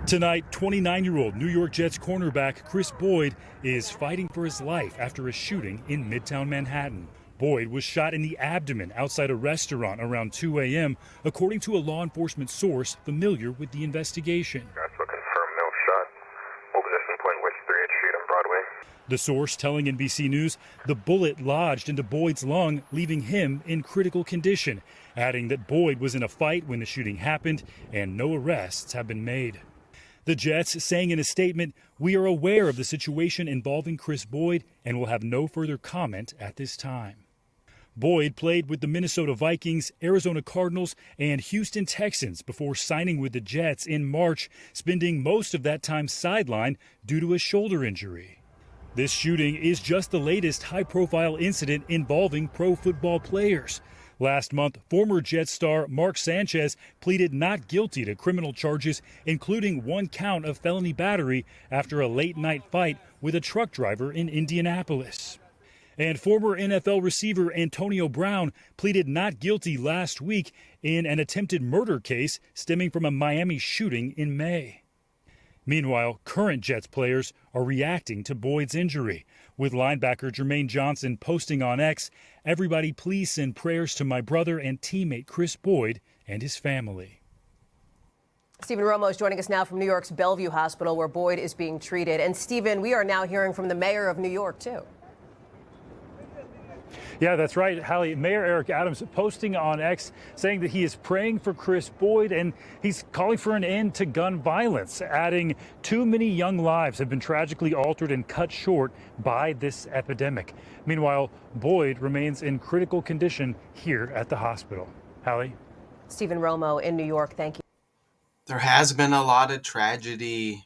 Tonight, 29-year-old New York Jets cornerback Kris Boyd is fighting for his life after a shooting in midtown Manhattan. Boyd was shot in the abdomen outside a restaurant around 2 a.m., according to a law enforcement source familiar with the investigation. That's a confirmed no shot. Mobile position point West 38th Street on Broadway. The source telling NBC News the bullet lodged into Boyd's lung, leaving him in critical condition, adding that Boyd was in a fight when the shooting happened and no arrests have been made. The Jets saying in a statement, "We are aware of the situation involving Kris Boyd and will have no further comment at this time." Boyd played with the Minnesota Vikings, Arizona Cardinals, and Houston Texans before signing with the Jets in March, spending most of that time sidelined due to a shoulder injury. This shooting is just the latest high-profile incident involving pro football players. Last month, former Jets star Mark Sanchez pleaded not guilty to criminal charges, including one count of felony battery after a late-night fight with a truck driver in Indianapolis. And former NFL receiver Antonio Brown pleaded not guilty last week in an attempted murder case stemming from a Miami shooting in May. Meanwhile, current Jets players are reacting to Boyd's injury, with linebacker Jermaine Johnson posting on X, "Everybody please send prayers to my brother and teammate Kris Boyd and his family." Stephen Romo is joining us now from New York's Bellevue Hospital, where Boyd is being treated. And Stephen, we are now hearing from the mayor of New York, too. Yeah, that's right, Hallie. Mayor Eric Adams posting on X saying that he is praying for Kris Boyd and he's calling for an end to gun violence, adding too many young lives have been tragically altered and cut short by this epidemic. Meanwhile, Boyd remains in critical condition here at the hospital. Hallie? Stephen Romo in New York, thank you. There has been a lot of tragedy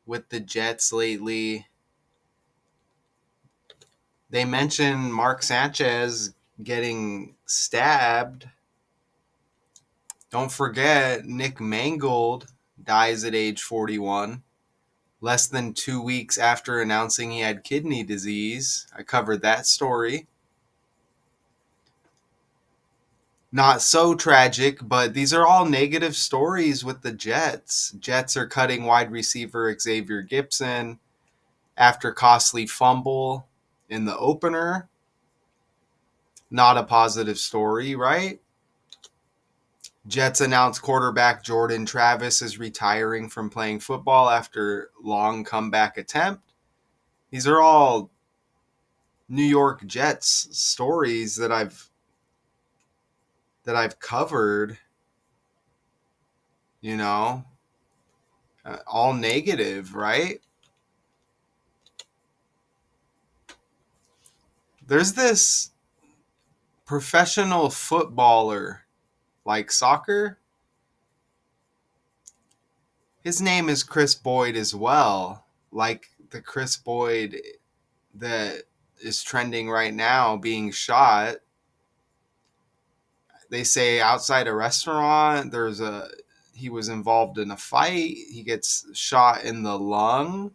with the Jets lately. They mentioned Mark Sanchez getting stabbed. Don't forget, Nick Mangold dies at age 41, less than 2 weeks after announcing he had kidney disease. I covered that story. Not so tragic, but these are all negative stories with the Jets. Jets are cutting wide receiver Xavier Gipson after costly fumble in the opener. Not a positive story, right? Jets announced quarterback Jordan Travis is retiring from playing football after long comeback attempt. These are all New York Jets stories that I've covered, all negative, right? There's this professional footballer, like soccer. His name is Kris Boyd as well, like the Kris Boyd that is trending right now being shot. They say outside a restaurant, he was involved in a fight. He gets shot in the lung.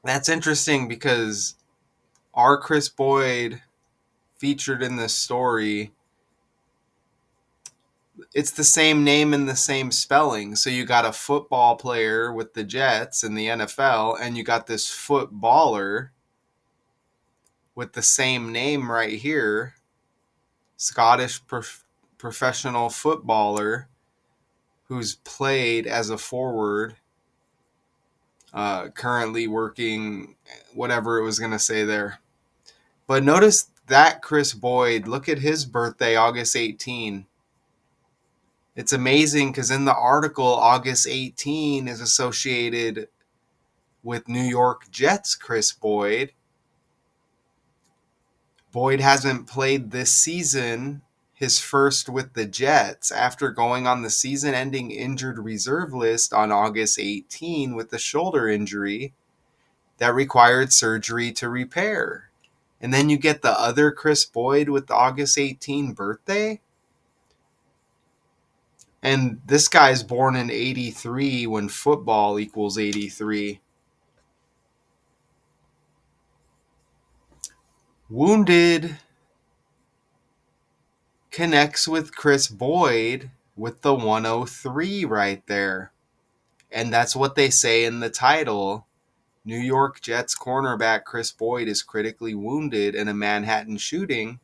That's interesting because our Kris Boyd featured in this story, it's the same name and the same spelling. So you got a football player with the Jets in the NFL, and you got this footballer with the same name right here, Scottish professional footballer who's played as a forward, currently working, whatever it was going to say there. But notice that Kris Boyd, look at his birthday, August 18. It's amazing because in the article, August 18 is associated with New York Jets Kris Boyd. Boyd hasn't played this season, his first with the Jets, after going on the season-ending injured reserve list on August 18 with a shoulder injury that required surgery to repair. And then you get the other Kris Boyd with the August 18 birthday. And this guy's born in 83 when football equals 83. Wounded connects with Kris Boyd with the 103 right there. And that's what they say in the title. New York Jets cornerback Kris Boyd is critically wounded in a Manhattan shooting.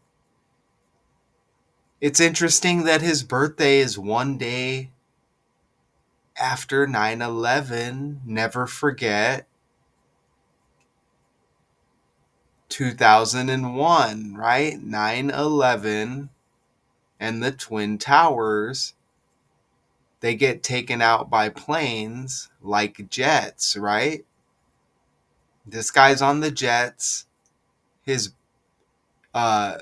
It's interesting that his birthday is one day after 9/11. Never forget 2001, right? 9/11 and the Twin Towers. They get taken out by planes like jets, right? This guy's on the Jets. His uh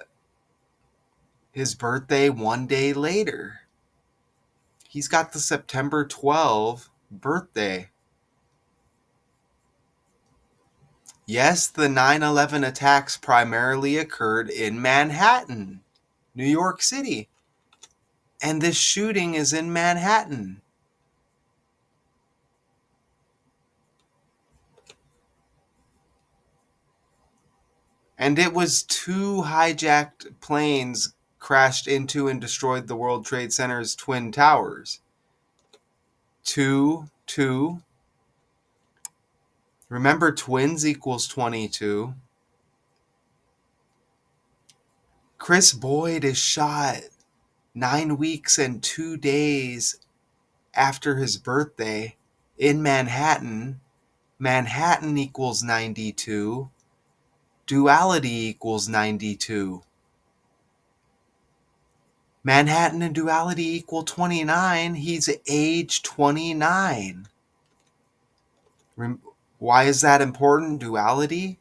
his birthday one day later. He's got the September 12 birthday. Yes, the 9/11 attacks primarily occurred in Manhattan, New York City. And this shooting is in Manhattan. And it was two hijacked planes crashed into and destroyed the World Trade Center's Twin Towers. Two. Remember, twins equals 22. Kris Boyd is shot 9 weeks and 2 days after his birthday in Manhattan. Manhattan equals 92. Duality equals 92. Manhattan and duality equal 29. He's age 29. Why is that important? Duality?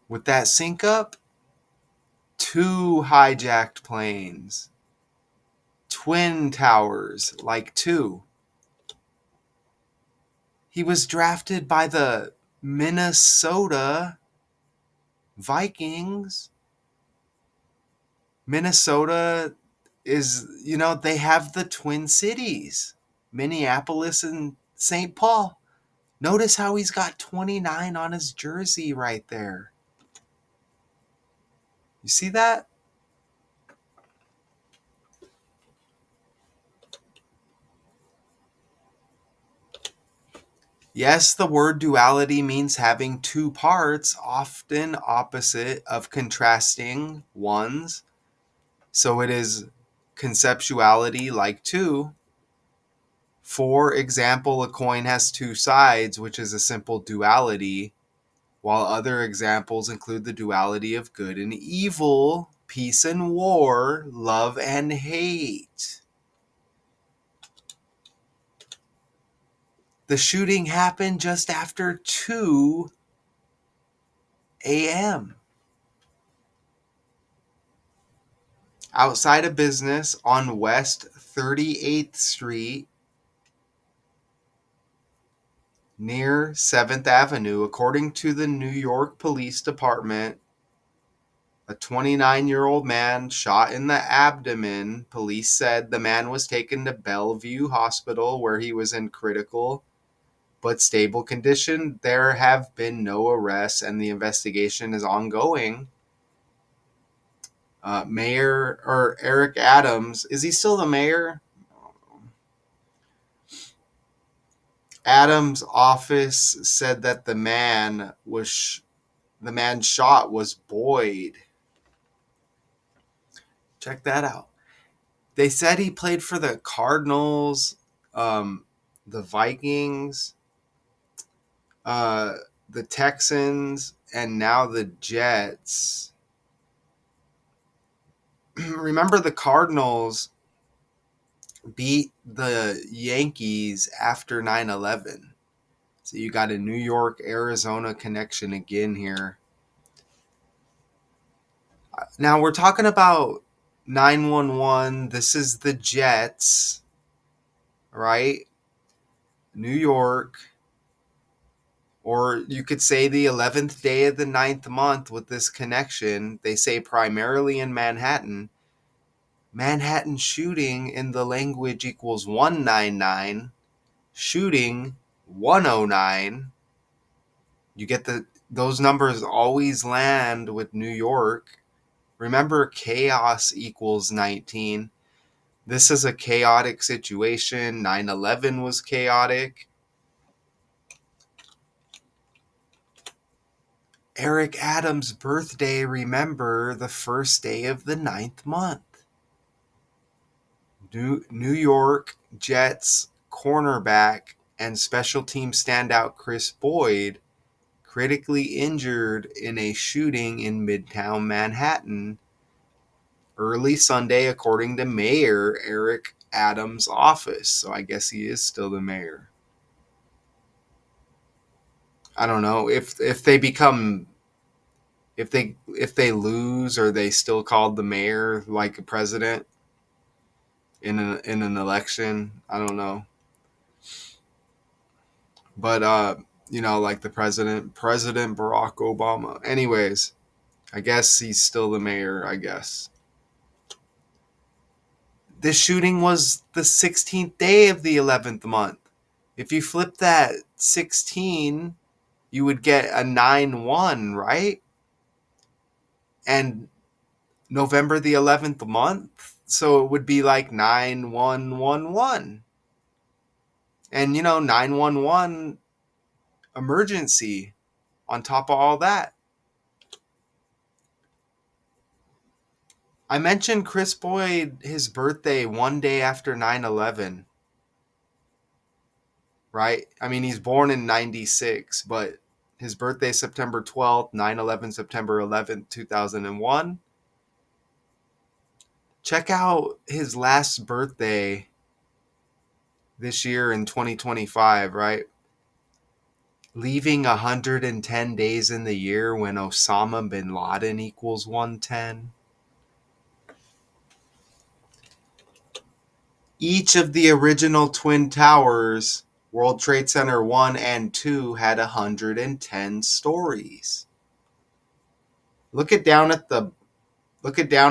With that sync up, two hijacked planes. Twin towers, like two. He was drafted by the Minnesota Vikings. Minnesota is, they have the Twin Cities, Minneapolis and St. Paul. Notice how he's got 29 on his jersey right there. You see that? Yes, the word duality means having two parts, often opposite of contrasting ones. So it is conceptuality like two. For example, a coin has two sides, which is a simple duality, while other examples include the duality of good and evil, peace and war, love and hate. The shooting happened just after 2 a.m. outside a business on West 38th Street near 7th Avenue. According to the New York Police Department, a 29-year-old man shot in the abdomen. Police said the man was taken to Bellevue Hospital where he was in critical but stable condition. There have been no arrests and the investigation is ongoing. Mayor Eric Adams, is he still the mayor? Adams' office said that the man shot was Boyd. Check that out. They said he played for the Cardinals, the Vikings, the Texans, and now the Jets. Remember, the Cardinals beat the Yankees after 9/11. So you got a New York, Arizona connection again here. Now we're talking about 911. This is the Jets, right? New York. Or you could say the 11th day of the 9th month with this connection. They say primarily in Manhattan. Manhattan shooting in the language equals 199. Shooting 109. You get those numbers always land with New York. Remember, chaos equals 19. This is a chaotic situation. 9/11 was chaotic. Eric Adams' birthday, remember, the first day of the 9th month. New York Jets cornerback and special team standout Kris Boyd critically injured in a shooting in midtown Manhattan early Sunday, according to Mayor Eric Adams' office. So I guess he is still the mayor. I don't know if they become if they lose, are they still called the mayor like a president in an election? I don't know. But like the President Barack Obama. Anyways, I guess he's still the mayor, I guess. This shooting was the 16th day of the 11th month. If you flip that 16, you would get a 9/1, right? And November the 11th month, so it would be like 9/1/11. And 911 emergency on top of all that. I mentioned Kris Boyd, his birthday one day after 9/11, right? I mean, he's born in 96, but his birthday September 12th, 9/11 September 11th, 2001. Check out his last birthday this year in 2025, right? Leaving 110 days in the year when Osama bin Laden equals 110. Each of the original Twin Towers, World Trade Center 1 and 2, had 110 stories. Look it down a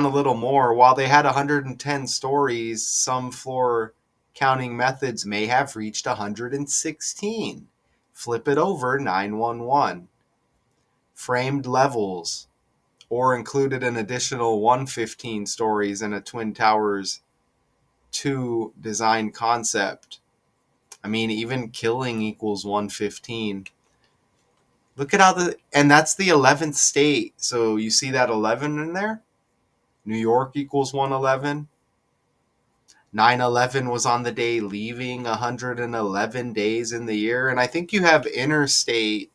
little more. While they had 110 stories, some floor counting methods may have reached 116. Flip it over, 911. Framed levels, or included an additional 115 stories in a Twin Towers 2 design concept. I mean, even killing equals 115. Look at and that's the 11th state. So you see that 11 in there? New York equals 111. 9/11 was on the day leaving 111 days in the year. And I think you have interstate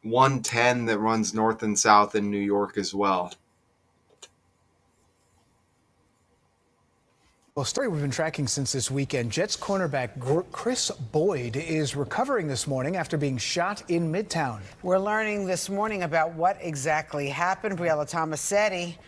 110 that runs north and south in New York as well. Well, a story we've been tracking since this weekend. Jets cornerback Kris Boyd is recovering this morning after being shot in Midtown. We're learning this morning about what exactly happened. Briella Tomasetti,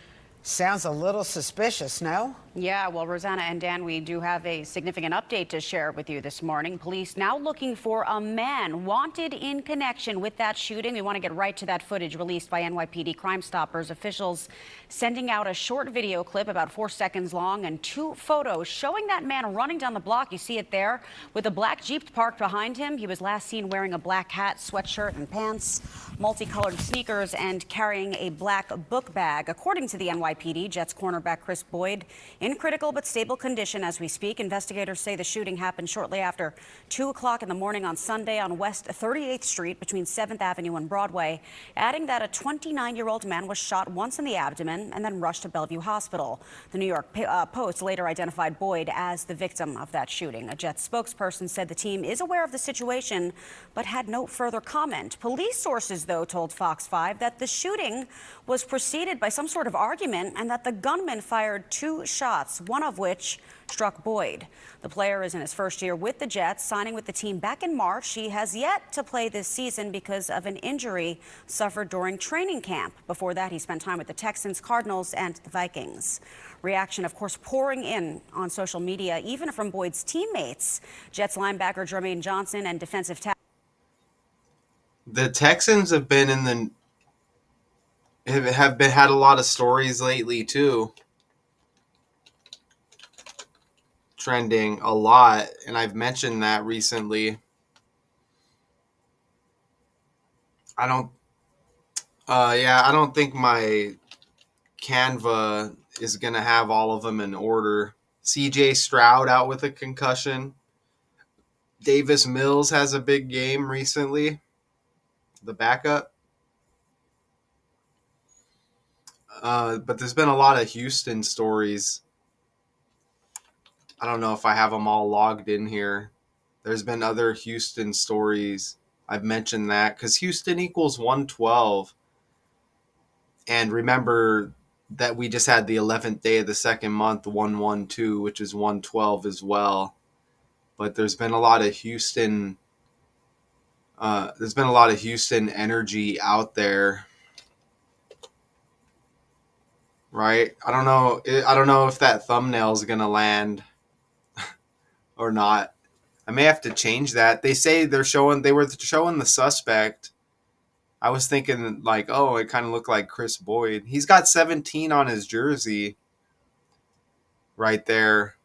sounds a little suspicious, no? Yeah, well, Rosanna and Dan, we do have a significant update to share with you this morning. Police now looking for a man wanted in connection with that shooting. We want to get right to that footage released by NYPD Crime Stoppers. Officials sending out a short video clip about 4 seconds long and 2 photos showing that man running down the block. You see it there with a black Jeep parked behind him. He was last seen wearing a black hat, sweatshirt and pants, multicolored sneakers, and carrying a black book bag. According to the NYPD, Jets cornerback Kris Boyd in critical but stable condition as we speak. Investigators say the shooting happened shortly after 2 o'clock in the morning on Sunday on West 38th Street between 7th Avenue and Broadway, adding that a 29-year-old man was shot once in the abdomen and then rushed to Bellevue Hospital. The New York Post later identified Boyd as the victim of that shooting. A Jets spokesperson said the team is aware of the situation but had no further comment. Police sources, though, told Fox 5 that the shooting was preceded by some sort of argument and that the gunman fired 2 shots, one of which struck Boyd. The player is in his first year with the Jets, signing with the team back in March. He has yet to play this season because of an injury suffered during training camp. Before that, he spent time with the Texans, Cardinals, and the Vikings. Reaction, of course, pouring in on social media, even from Boyd's teammates. Jets linebacker Jermaine Johnson and defensive tackle. The Texans have been had a lot of stories lately too. Trending a lot, and I've mentioned that recently. I don't think my Canva is going to have all of them in order. CJ Stroud out with a concussion. Davis Mills has a big game recently. The backup. But there's been a lot of Houston stories. I don't know if I have them all logged in here. There's been other Houston stories. I've mentioned that because Houston equals 112. And remember that we just had the 11th day of the second month, 112, which is 112 as well. But there's been a lot of Houston. There's been a lot of Houston energy out there, right? I don't know. I don't know if that thumbnail is gonna land or not. I may have to change that. They say they were showing the suspect. I was thinking like, oh, it kind of looked like Kris Boyd. He's got 17 on his jersey right there.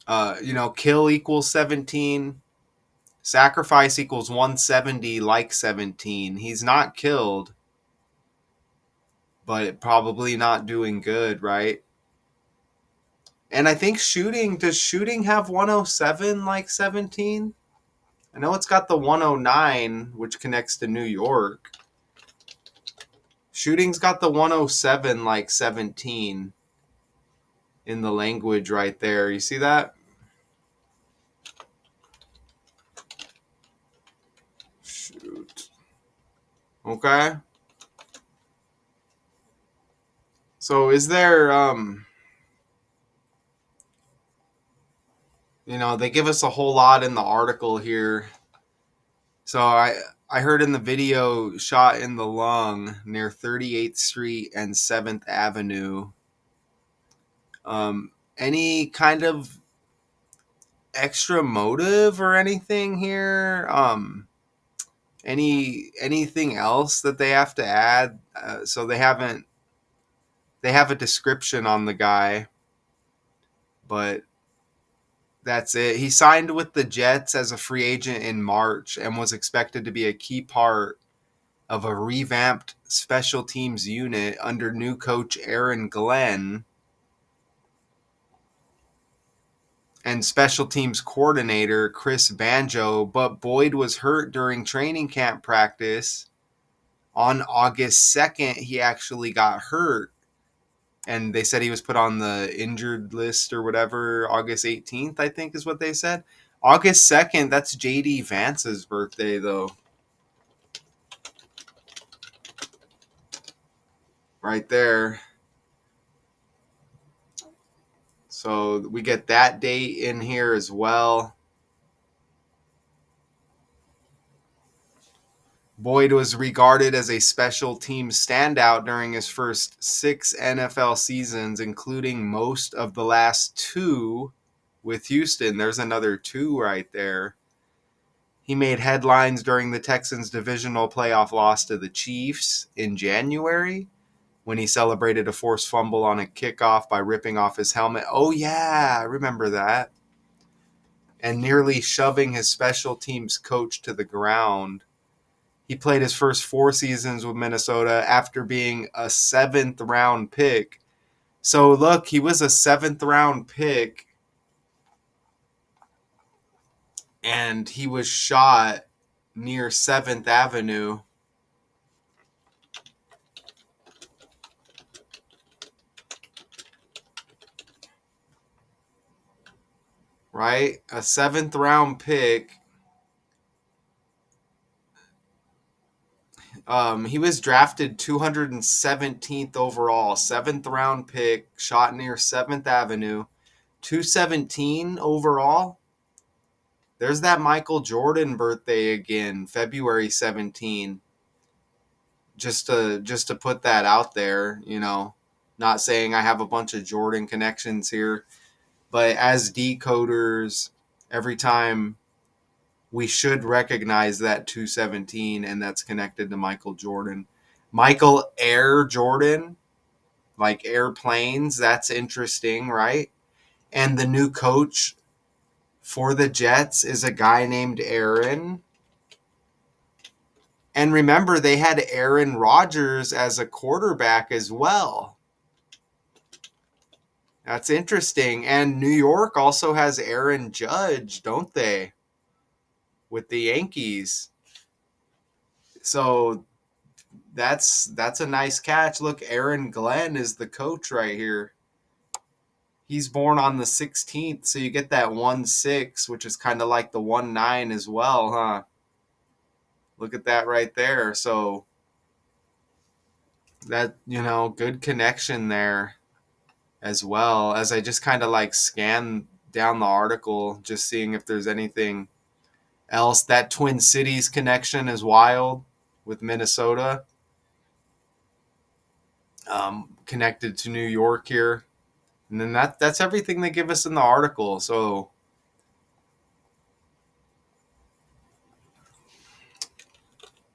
Kill equals 17. Sacrifice equals 170 like 17. He's not killed, but probably not doing good, right? And I think does shooting have 107 like 17? I know it's got the 109, which connects to New York. Shooting's got the 107 like 17 in the language right there. You see that? Shoot. Okay. So is there they give us a whole lot in the article here. So I heard in the video, shot in the lung near 38th Street and 7th Avenue. Any kind of extra motive or anything here? Anything else that they have to add? So they have a description on the guy, but that's it. He signed with the Jets as a free agent in March and was expected to be a key part of a revamped special teams unit under new coach Aaron Glenn and special teams coordinator Chris Banjo, but Boyd was hurt during training camp practice. On August 2nd, he actually got hurt, and they said he was put on the injured list or whatever. August 18th, I think is what they said. August 2nd, that's J.D. Vance's birthday, though. Right there. So we get that date in here as well. Boyd was regarded as a special teams standout during his first 6 NFL seasons, including most of the last 2 with Houston. There's another 2 right there. He made headlines during the Texans' divisional playoff loss to the Chiefs in January when he celebrated a forced fumble on a kickoff by ripping off his helmet. Oh, yeah, I remember that. And nearly shoving his special teams coach to the ground. He played his first 4 seasons with Minnesota after being a 7th round pick. So look, he was a 7th round pick and he was shot near 7th Avenue. Right? A 7th round pick. He was drafted 217th overall, 7th round pick, shot near 7th Avenue, 217 overall. There's that Michael Jordan birthday again, February 17. Just to put that out there, not saying I have a bunch of Jordan connections here, but as decoders, every time we should recognize that 217, and that's connected to Michael Jordan. Michael Air Jordan, like airplanes, that's interesting, right? And the new coach for the Jets is a guy named Aaron. And remember, they had Aaron Rodgers as a quarterback as well. That's interesting. And New York also has Aaron Judge, don't they? With the Yankees. So that's a nice catch. Look, Aaron Glenn is the coach right here. He's born on the 16th, so you get that 1-6, which is kind of like the 1-9 as well, huh? Look at that right there. So that, good connection there as well. As I just kind of like scan down the article, just seeing if there's anything else. That Twin Cities connection is wild with Minnesota. Connected to New York here. And then that's everything they give us in the article. So,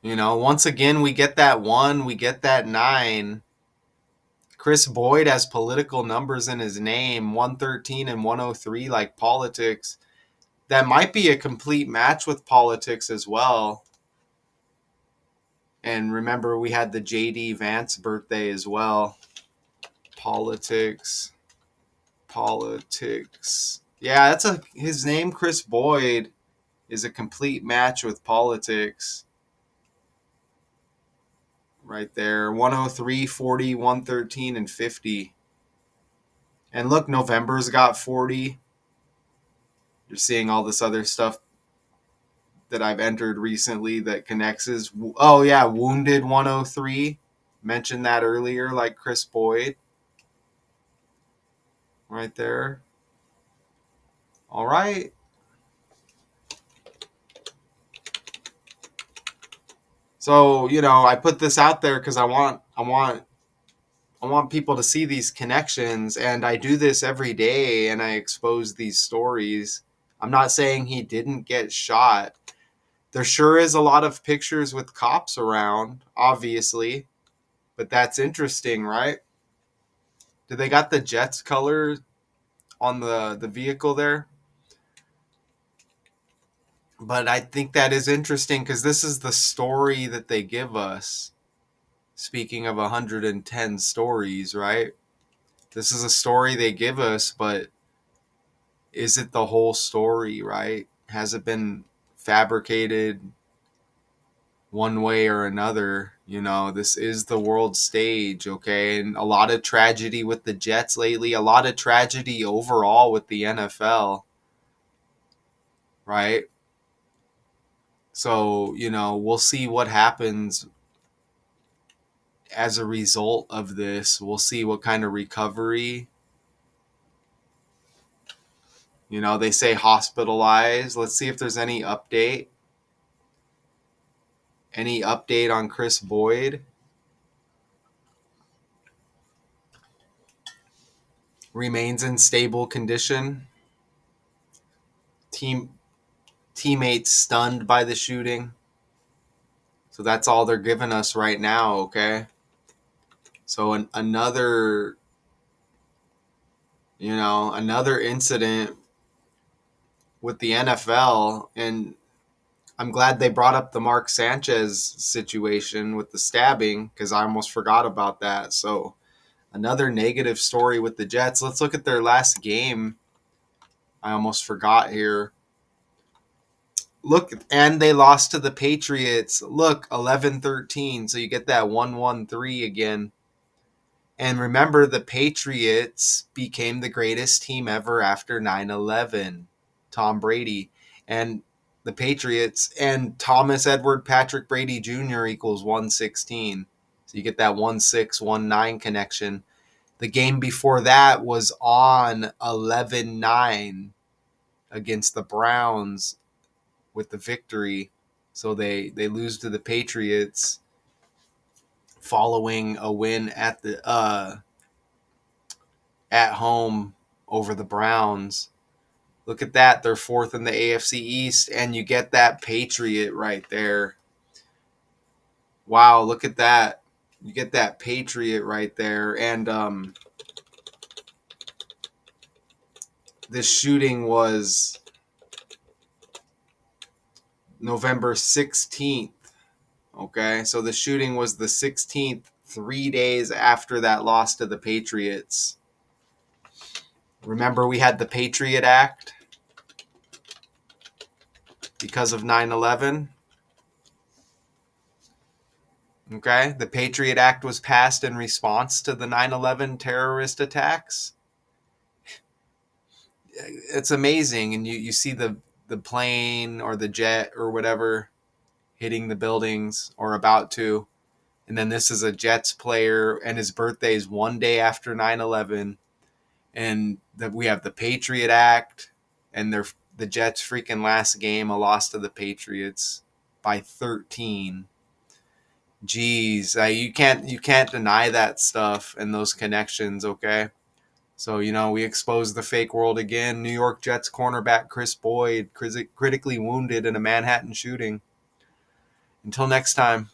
once again, we get that 1, we get that 9. Kris Boyd has political numbers in his name, 113 and 103, like politics. That might be a complete match with politics as well. And remember, we had the J.D. Vance birthday as well. Politics. Yeah, his name, Kris Boyd, is a complete match with politics. Right there. 103, 40, 113, and 50. And look, November's got 40. You're seeing all this other stuff that I've entered recently that connects is, oh yeah, Wounded 103. Mentioned that earlier, like Kris Boyd. Right there. All right. So, I put this out there because I want people to see these connections, and I do this every day, and I expose these stories. I'm not saying he didn't get shot. There sure is a lot of pictures with cops around, obviously, but that's interesting, right? Did they got the Jets color on the vehicle there? But I think that is interesting because this is the story that they give us. Speaking of 110 stories, right? This is a story they give us, but is it the whole story, right? Has it been fabricated one way or another? This is the world stage, okay? And a lot of tragedy with the Jets lately, a lot of tragedy overall with the NFL, right? So, we'll see what happens as a result of this. We'll see what kind of recovery. They say hospitalized. Let's see if there's any update. Any update on Kris Boyd? Remains in stable condition. Teammates stunned by the shooting. So that's all they're giving us right now, okay? So another incident with the NFL, and I'm glad they brought up the Mark Sanchez situation with the stabbing because I almost forgot about that. So another negative story with the Jets. Let's look at their last game. I almost forgot here. Look, and they lost to the Patriots. Look, 11-13. So you get that 1-1-3 again. And remember, the Patriots became the greatest team ever after 9/11. Tom Brady. And the Patriots and Thomas Edward Patrick Brady Jr. equals 116. So you get that 1-6, 1-9 connection. The game before that was on 11-9 against the Browns with the victory. So they lose to the Patriots following a win at home over the Browns. Look at that. They're fourth in the AFC East, and you get that Patriot right there. Wow, look at that. You get that Patriot right there. And this shooting was November 16th. Okay, so the shooting was the 16th, 3 days after that loss to the Patriots. Remember, we had the Patriot Act because of 9/11. Okay, the Patriot Act was passed in response to the 9/11 terrorist attacks. It's amazing, and you see the plane or the jet or whatever hitting the buildings or about to, and then this is a Jets player, and his birthday is one day after 9/11, and that we have the Patriot Act, and the Jets' freaking last game, a loss to the Patriots by 13. Jeez, you can't deny that stuff and those connections, okay? So, we exposed the fake world again. New York Jets cornerback Kris Boyd critically wounded in a Manhattan shooting. Until next time.